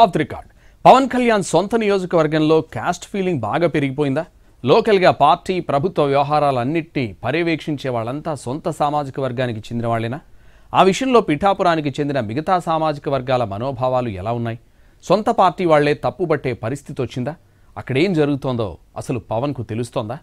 Of the record. Pawan Kalyan సొంత నియోజకవర్గంలో caste feeling బాగా పెరిగిపోయిందా? లోకల్గా పార్టీ ప్రభుత్వ వ్యవహారాలన్నిటినీ పర్యవేక్షించే వాళ్ళంతా సొంత సామాజిక వర్గానికి చెందిన వాళ్ళేనా? ఆ విషయంలో పిఠాపురానికి చెందిన మిగతా సామాజిక వర్గాల మనోభావాలు ఎలా ఉన్నాయి? సొంత పార్టీ వాళ్లే తప్పుబట్టే పరిస్థితి వచ్చిందా? అక్కడేం జరుగుతోందో అసలు పవన్కు తెలుస్తోందా?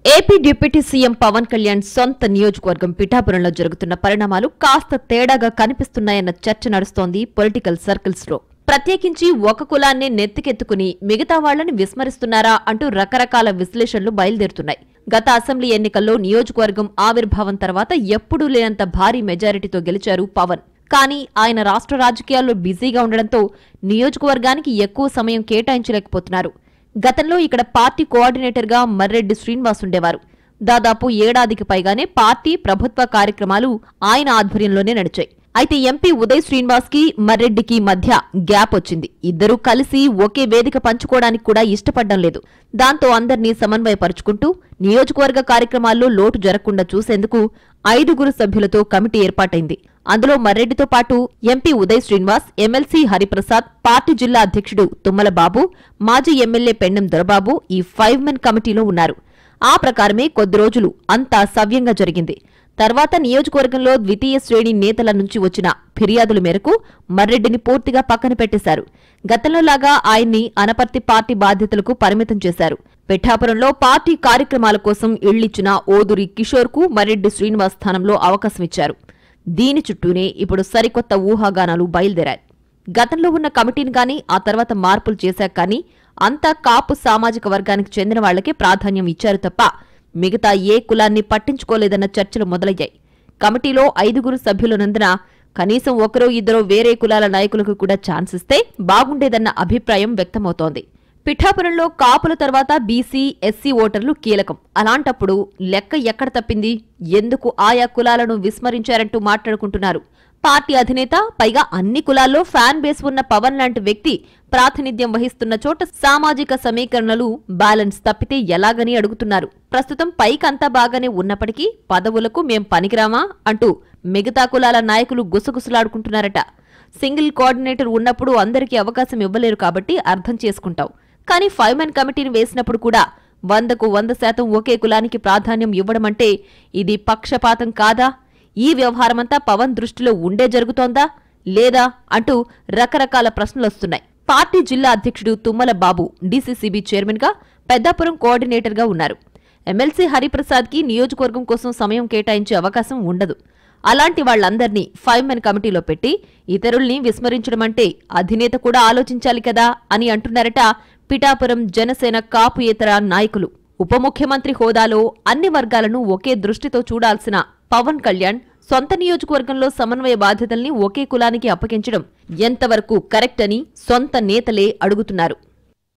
AP deputy CM Pawan Kalyan సొంత నియోజకవర్గం పిఠాపురంలో జరుగుతున్న పరిణామాలు కాస్త తేడాగా కనిపిస్తున్నాయన్న చర్చ నడుస్తోంది పొలిటికల్ సర్కిల్స్ లో. ప్రత్యేకించి ఒక కులాన్నే నెత్తికెత్తుకుని మిగతా వాళ్లని విస్మరిస్తున్నారా అంటూ రకరకాల విశ్లేషణలు బయలుదేరుతున్నాయి. గత అసెంబ్లీ ఎన్నికల్లో నియోజకవర్గం ఆవిర్భావం తర్వాత ఎప్పుడూ లేనంత భారీ మెజారిటీతో గెలిచారు పవన్. కానీ ఆయన రాష్ట్ర రాజకీయాల్లో బిజీగా ఉండడంతో నియోజకవర్గానికి ఎక్కువ సమయం కేటాయించలేకపోతున్నారు. గతంలో ఇక్కడ పార్టీ కోఆర్డినేటర్గా మర్రెడ్డి శ్రీనివాస్ ఉండేవారు. దాదాపు ఏడాదికి పైగానే పార్టీ ప్రభుత్వ కార్యక్రమాలు ఆయన ఆధ్వర్యంలోనే నడిచాయి. అయితే ఎంపీ ఉదయ్ శ్రీనివాస్ కి మర్రెడ్డికి మధ్య గ్యాప్ వచ్చింది. ఇద్దరూ కలిసి ఒకే వేదిక పంచుకోవడానికి కూడా ఇష్టపడడం లేదు. దాంతో అందర్నీ సమన్వయపరుచుకుంటూ నియోజకవర్గ కార్యక్రమాల్లో లోటు జరగకుండా చూసేందుకు 5 సభ్యులతో కమిటీ ఏర్పాటైంది. అందులో మర్రెడ్డితో పాటు MP Uday Srinivas, MLC Hariprasad, party జిల్లా అధ్యక్షుడు తుమ్మల బాబు, మాజీ ఎమ్మెల్యే పెండెం దొరబాబు ఈ 5 మెన్ కమిటీలో ఉన్నారు. ఆ ప్రకారమే కొద్ది రోజులు అంతా సవ్యంగా జరిగింది. తర్వాత నియోజకవర్గంలో ద్వితీయ శ్రేణి నేతల నుంచి వచ్చిన ఫిర్యాదుల మేరకు మర్రెడ్డిని పూర్తిగా పక్కన పెట్టేశారు. గతంలోలాగా ఆయన్ని అనపర్తి పార్టీ బాధ్యతలకు పరిమితం చేశారు. పిఠాపురంలో పార్టీ కార్యక్రమాల కోసం ఇళ్లిచ్చిన ఓదూరి కిషోర్ కు మర్రెడ్డి శ్రీనివాస్ స్థానంలో అవకాశమిచ్చారు. దీని చుట్టూనే ఇప్పుడు సరికొత్త ఊహాగానాలు బయలుదేరాయి. గతంలో ఉన్న కమిటీని గాని ఆ తర్వాత మార్పులు చేశాక కానీ అంతా కాపు సామాజిక వర్గానికి చెందిన వాళ్లకే ప్రాధాన్యం ఇచ్చారు తప్ప మిగతా ఏ కులాన్ని పట్టించుకోలేదన్న చర్చలు మొదలయ్యాయి. కమిటీలో 5 సభ్యులున్నందున కనీసం ఒకరో ఇద్దరో వేరే కులాల నాయకులకు కూడా ఛాన్స్ ఇస్తే బాగుండేదన్న అభిప్రాయం వ్యక్తమవుతోంది. పిఠాపురంలో కాపుల తర్వాత బీసీ, ఎస్సీ ఓటర్లు కీలకం. అలాంటప్పుడు లెక్క ఎక్కడ తప్పింది? ఎందుకు ఆయా కులాలను విస్మరించారంటూ మాట్లాడుకుంటున్నారు. పార్టీ అధినేత, పైగా అన్ని కులాల్లో ఫ్యాన్ బేస్ ఉన్న పవన్ లాంటి వ్యక్తి ప్రాతినిధ్యం వహిస్తున్న చోట సామాజిక సమీకరణలు బ్యాలెన్స్ తప్పితే ఎలాగని అడుగుతున్నారు. ప్రస్తుతం పైకంతా బాగానే ఉన్నప్పటికీ పదవులకు మేం పనికిరామా అంటూ మిగతా కులాల నాయకులు గుసగుసలాడుకుంటున్నారట. సింగిల్ కోఆర్డినేటర్ ఉన్నప్పుడు అందరికీ అవకాశం ఇవ్వలేరు కాబట్టి అర్థం చేసుకుంటాం. కానీ 5 మెన్ కమిటీని వేసినప్పుడు కూడా 100కు 100% ఒకే కులానికి ప్రాధాన్యం ఇవ్వడమంటే ఇది పక్షపాతం కాదా? ఈ వ్యవహారమంతా పవన్ దృష్టిలో ఉండే జరుగుతోందా లేదా అంటూ రకరకాల ప్రశ్నలొస్తున్నాయి. పార్టీ జిల్లా అధ్యక్షుడు తుమ్మల బాబు డీసీసీబీ చైర్మన్ గా, పెద్దాపురం కోఆర్డినేటర్ గా ఉన్నారు. ఎమ్మెల్సీ హరిప్రసాద్ కి నియోజకవర్గం కోసం సమయం కేటాయించే అవకాశం ఉండదు. అలాంటి వాళ్లందర్నీ 5 మెన్ కమిటీలో పెట్టి ఇతరుల్ని విస్మరించడమంటే అధినేత కూడా ఆలోచించాలి కదా అని అంటున్నారట పిఠాపురం జనసేన కాపుయేతర నాయకులు. ఉప ముఖ్యమంత్రి హోదాలో అన్ని వర్గాలను ఒకే దృష్టితో చూడాల్సిన పవన్ కళ్యాణ్ సొంత నియోజకవర్గంలో సమన్వయ బాధ్యతల్ని ఒకే కులానికి అప్పగించడం ఎంతవరకు కరెక్ట్ అని సొంత నేతలే అడుగుతున్నారు.